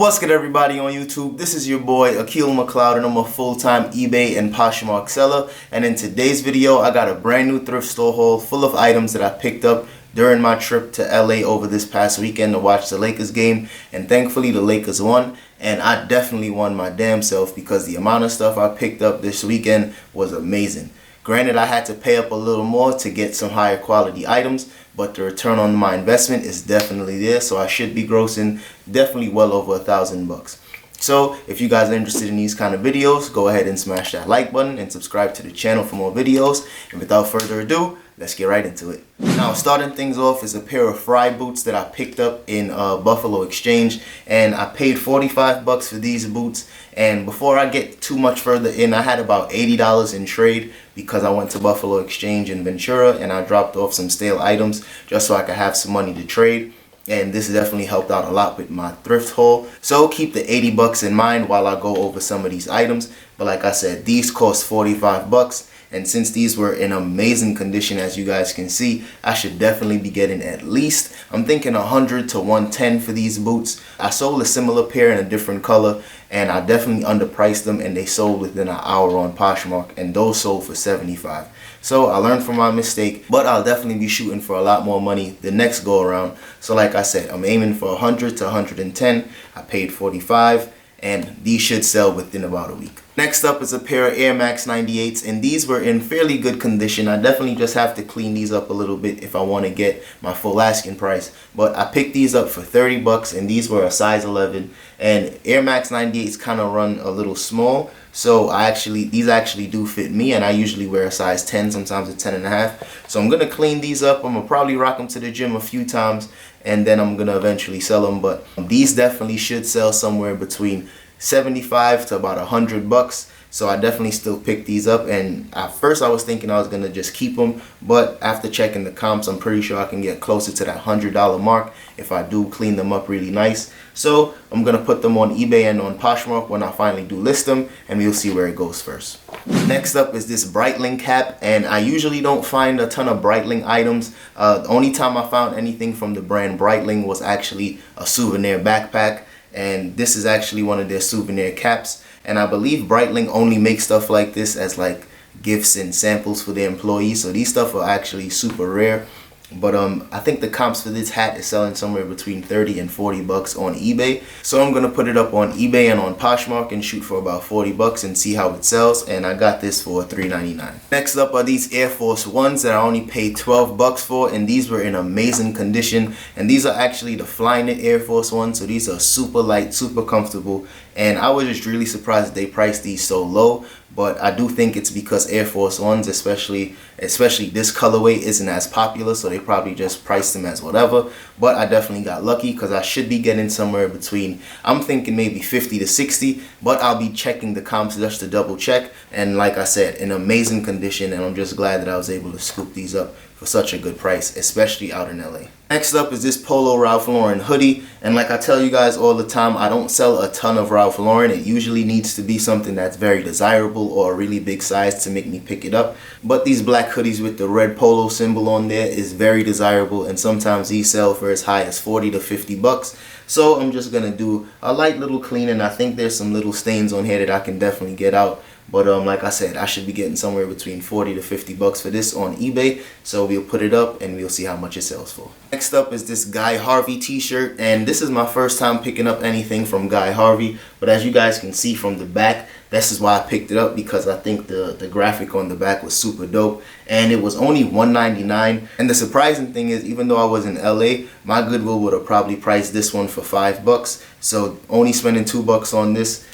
What's good, everybody on YouTube? This is your boy Akil McLeod, and I'm a full-time eBay and Poshmark seller. And in today's video, I got a brand new thrift store haul full of items that I picked up during my trip to LA over this past weekend to watch the Lakers game. And thankfully the Lakers won, and I definitely won my damn self because the amount of stuff I picked up this weekend was amazing. Granted, I had to pay up a little more to get some higher quality items, but the return on my investment is definitely there, so I should be grossing definitely well over $1,000. So if you guys are interested in these kind of videos, go ahead and smash that like button and subscribe to the channel for more videos. And without further ado, let's get right into it. Now, starting things off is a pair of Frye boots that I picked up in Buffalo Exchange, and I paid $45 for these boots. And before I get too much further in, I had about $80 in trade because I went to Buffalo Exchange in Ventura and I dropped off some stale items just so I could have some money to trade. And this definitely helped out a lot with my thrift haul. So keep the $80 in mind while I go over some of these items. But like I said, these cost $45. And since these were in amazing condition, as you guys can see, I should definitely be getting at least, I'm thinking 100 to 110 for these boots. I sold a similar pair in a different color, and I definitely underpriced them, and they sold within an hour on Poshmark, and those sold for $75. So I learned from my mistake, but I'll definitely be shooting for a lot more money the next go around. So like I said, I'm aiming for 100 to 110. I paid $45, and these should sell within about a week. Next up is a pair of Air Max 98s, and these were in fairly good condition. I definitely just have to clean these up a little bit if I want to get my full asking price. But I picked these up for $30, and these were a size 11. And Air Max 98s kind of run a little small, so these actually do fit me, and I usually wear a size 10, sometimes a 10.5. So I'm gonna clean these up. I'm gonna probably rock them to the gym a few times, and then I'm gonna eventually sell them. But these definitely should sell somewhere between $75 to about $100. So I definitely still picked these up, and at first I was thinking I was gonna just keep them, but after checking the comps, I'm pretty sure I can get closer to that $100 mark if I do clean them up really nice. So I'm gonna put them on eBay and on Poshmark when I finally do list them, and we'll see where it goes first. Next up is this Breitling cap, and I usually don't find a ton of Breitling items. The only time I found anything from the brand Breitling was actually a souvenir backpack, and this is actually one of their souvenir caps. And I believe Breitling only makes stuff like this as like gifts and samples for their employees, so these stuff are actually super rare. But I think the comps for this hat is selling somewhere between $30 and $40 on eBay. So I'm gonna put it up on eBay and on Poshmark and shoot for about $40 and see how it sells. And I got this for $3.99. Next up are these Air Force Ones that I only paid $12 for, and these were in amazing condition. And these are actually the Flyknit Air Force Ones, so these are super light, super comfortable. And I was just really surprised that they priced these so low. But I do think it's because Air Force Ones, especially this colorway, isn't as popular, so they probably just priced them as whatever. But I definitely got lucky because I should be getting somewhere between, I'm thinking maybe 50 to 60, but I'll be checking the comps just to double check. And like I said, in amazing condition, and I'm just glad that I was able to scoop these up for such a good price, especially out in LA. Next up is this Polo Ralph Lauren hoodie, and like I tell you guys all the time, I don't sell a ton of Ralph Lauren. It usually needs to be something that's very desirable or a really big size to make me pick it up. But these black hoodies with the red polo symbol on there is very desirable, and sometimes these sell for as high as $40 to $50. So I'm just gonna do a light little cleaning. I think there's some little stains on here that I can definitely get out. But like I said, I should be getting somewhere between $40 to $50 for this on eBay. So we'll put it up and we'll see how much it sells for. Next up is this Guy Harvey t-shirt, and this is my first time picking up anything from Guy Harvey. But as you guys can see from the back, this is why I picked it up, because I think the graphic on the back was super dope, and it was only $1.99. And the surprising thing is, even though I was in LA, my Goodwill would have probably priced this one for $5. So only spending $2 on this,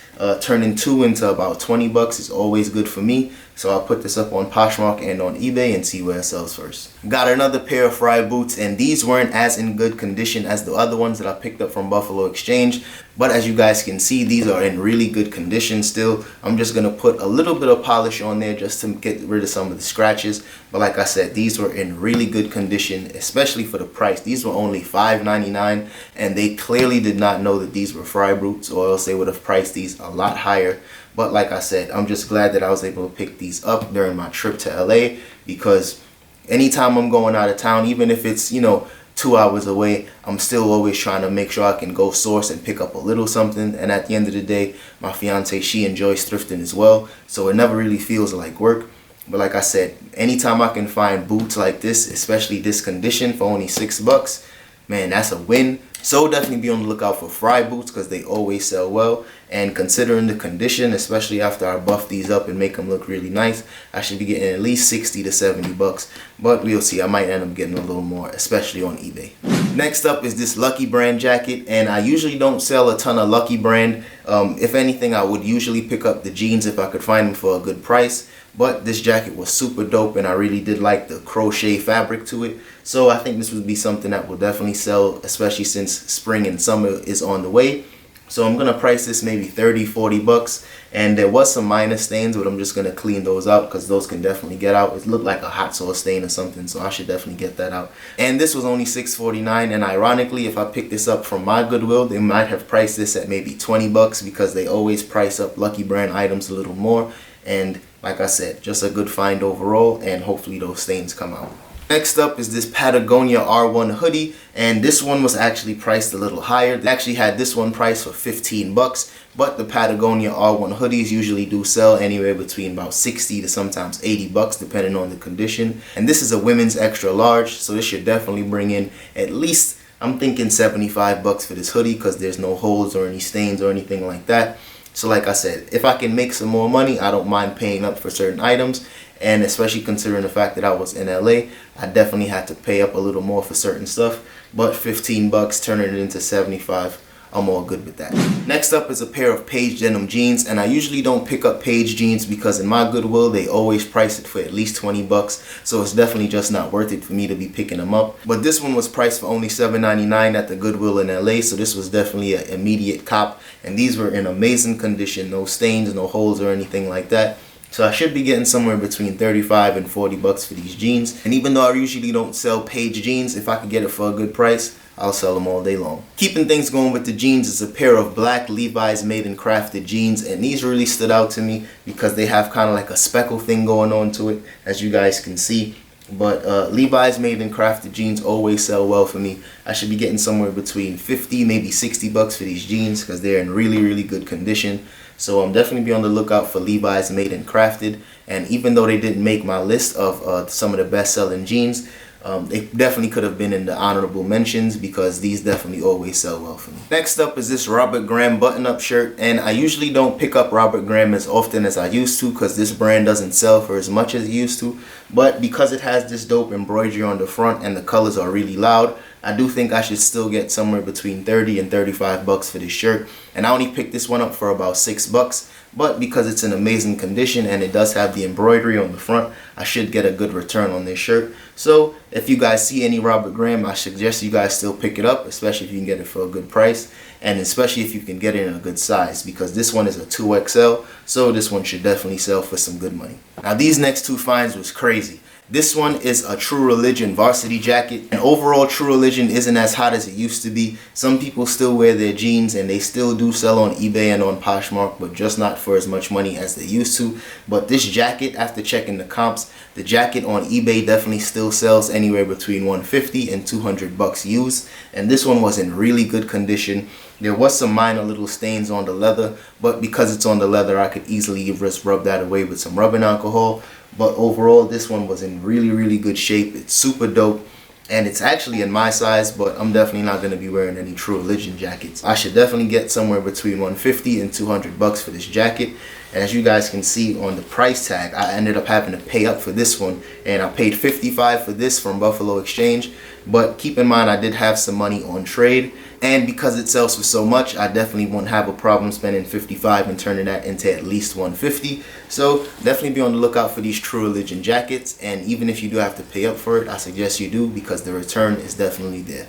turning 2 into about $20 is always good for me. So I'll put this up on Poshmark and on eBay and see where it sells first. Got another pair of Frye boots, and these weren't as in good condition as the other ones that I picked up from Buffalo Exchange. But as you guys can see, these are in really good condition still. I'm just going to put a little bit of polish on there just to get rid of some of the scratches. But like I said, these were in really good condition, especially for the price. These were only $5.99, and they clearly did not know that these were Frye boots, or else they would have priced these a lot higher. But like I said, I'm just glad that I was able to pick these up during my trip to LA, because anytime I'm going out of town, even if it's, you know, 2 hours away, I'm still always trying to make sure I can go source and pick up a little something. And at the end of the day, my fiance, she enjoys thrifting as well, so it never really feels like work. But like I said, anytime I can find boots like this, especially this condition, for only $6, man, that's a win. So definitely be on the lookout for Frye boots because they always sell well. And considering the condition, especially after I buff these up and make them look really nice, I should be getting at least 60 to 70 bucks. But we'll see. I might end up getting a little more, especially on eBay. Next up is this Lucky Brand jacket. And I usually don't sell a ton of Lucky Brand. If anything, I would usually pick up the jeans if I could find them for a good price. But this jacket was super dope and I really did like the crochet fabric to it. So I think this would be something that will definitely sell, especially since spring and summer is on the way. So I'm going to price this maybe 30, 40 bucks. And there was some minor stains, but I'm just going to clean those out because those can definitely get out. It looked like a hot sauce stain or something, so I should definitely get that out. And this was only $6.49. And ironically, if I picked this up from my Goodwill, they might have priced this at maybe 20 bucks because they always price up Lucky Brand items a little more. And like I said, just a good find overall, and hopefully those stains come out. Next up is this Patagonia R1 hoodie, and this one was actually priced a little higher. They actually had this one priced for 15 bucks, but the Patagonia R1 hoodies usually do sell anywhere between about 60 to sometimes 80 bucks depending on the condition. And this is a women's extra large, so this should definitely bring in at least, I'm thinking 75 bucks for this hoodie because there's no holes or any stains or anything like that. So like I said, if I can make some more money, I don't mind paying up for certain items. And especially considering the fact that I was in LA, I definitely had to pay up a little more for certain stuff. But 15 bucks, turning it into 75, I'm all good with that. Next up is a pair of Page denim jeans, and I usually don't pick up Page jeans because in my Goodwill they always price it for at least 20 bucks, so it's definitely just not worth it for me to be picking them up. But this one was priced for only $7.99 at the Goodwill in LA, so this was definitely an immediate cop, and these were in amazing condition, no stains, no holes or anything like that. So I should be getting somewhere between 35 and 40 bucks for these jeans. And even though I usually don't sell Page jeans, if I could get it for a good price, I'll sell them all day long. Keeping things going with the jeans is a pair of black Levi's made and crafted jeans, and these really stood out to me because they have kind of like a speckle thing going on to it, as you guys can see. But Levi's made and crafted jeans always sell well for me. I should be getting somewhere between 50, maybe 60 bucks for these jeans because they're in really, really good condition. So I'm definitely be on the lookout for Levi's made and crafted. And even though they didn't make my list of some of the best selling jeans, they definitely could have been in the honorable mentions because these definitely always sell well for me. Next up is this Robert Graham button-up shirt, and I usually don't pick up Robert Graham as often as I used to because this brand doesn't sell for as much as it used to. But because it has this dope embroidery on the front and the colors are really loud, I do think I should still get somewhere between 30 and 35 bucks for this shirt. And I only picked this one up for about 6 bucks. But because it's in amazing condition and it does have the embroidery on the front, I should get a good return on this shirt. So if you guys see any Robert Graham, I suggest you guys still pick it up, especially if you can get it for a good price. And especially if you can get it in a good size, because this one is a 2XL. So this one should definitely sell for some good money. Now these next two finds was crazy. This one is a True Religion varsity jacket, and overall True Religion isn't as hot as it used to be. Some people still wear their jeans and they still do sell on eBay and on Poshmark, but just not for as much money as they used to. But this jacket, after checking the comps, the jacket on eBay definitely still sells anywhere between 150 and 200 bucks used, and this one was in really good condition. There was some minor little stains on the leather, but because it's on the leather, I could easily just rub that away with some rubbing alcohol. But overall, this one was in really, really good shape. It's super dope. And it's actually in my size, but I'm definitely not going to be wearing any True Religion jackets. I should definitely get somewhere between 150 and 200 bucks for this jacket. And as you guys can see on the price tag, I ended up having to pay up for this one. And I paid $55 for this from Buffalo Exchange. But keep in mind, I did have some money on trade. And because it sells for so much, I definitely won't have a problem spending $55 and turning that into at least $150. So definitely be on the lookout for these True Religion jackets. And even if you do have to pay up for it, I suggest you do because the return is definitely there.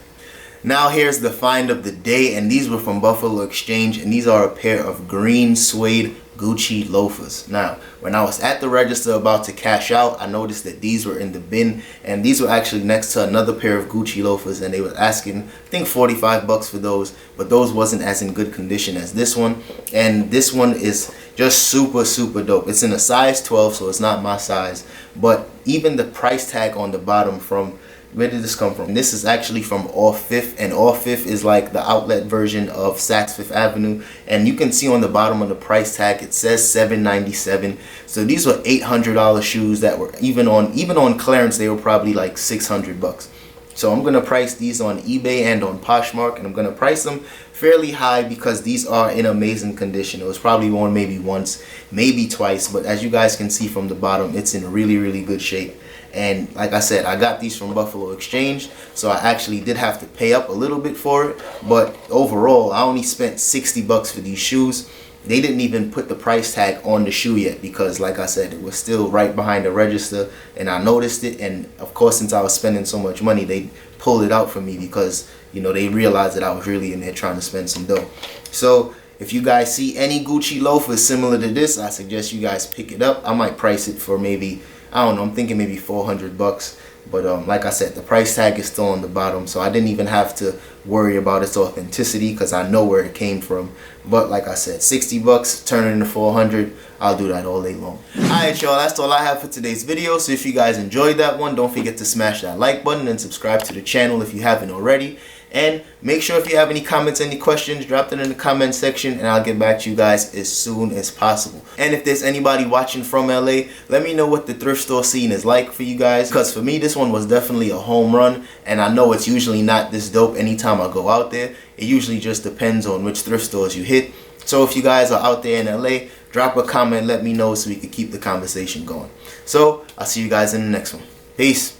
Now here's the find of the day, and these were from Buffalo Exchange, and these are a pair of green suede Gucci loafers. Now, when I was at the register about to cash out, I noticed that these were in the bin, and these were actually next to another pair of Gucci loafers, and they were asking, I think, 45 bucks for those, but those wasn't as in good condition as this one. And this one is just super, super dope. It's in a size 12, so it's not my size, but even the price tag on the bottom from Where did this come from? This is actually from Off Fifth, and Off Fifth is like the outlet version of Saks Fifth Avenue. And you can see on the bottom of the price tag it says $797. So these were $800 shoes that were even on clearance. They were probably like $600. So I'm gonna price these on eBay and on Poshmark, and I'm gonna price them fairly high because these are in amazing condition. It was probably worn maybe once, maybe twice, but as you guys can see from the bottom, it's in really good shape. And like I said, I got these from Buffalo Exchange, so I actually did have to pay up a little bit for it, but overall I only spent $60 for these shoes. They didn't even put the price tag on the shoe yet because, like I said, it was still right behind the register, and I noticed it. And of course, since I was spending so much money, they pulled it out for me because, you know, they realized that I was really in there trying to spend some dough. So if you guys see any Gucci loafers similar to this, I suggest you guys pick it up. I might price it for maybe, I don't know, I'm thinking maybe $400. But like I said, the price tag is still on the bottom, so I didn't even have to worry about its authenticity because I know where it came from. But like I said, $60, turn it into $400. I'll do that all day long. Alright, y'all, that's all I have for today's video. So if you guys enjoyed that one, don't forget to smash that like button and subscribe to the channel if you haven't already. And make sure if you have any comments, any questions, drop them in the comment section and I'll get back to you guys as soon as possible. And if there's anybody watching from LA, let me know what the thrift store scene is like for you guys, because for me this one was definitely a home run, and I know it's usually not this dope anytime I go out there. It usually just depends on which thrift stores you hit. So if you guys are out there in LA, drop a comment, let me know so we can keep the conversation going. So I'll see you guys in the next one. Peace.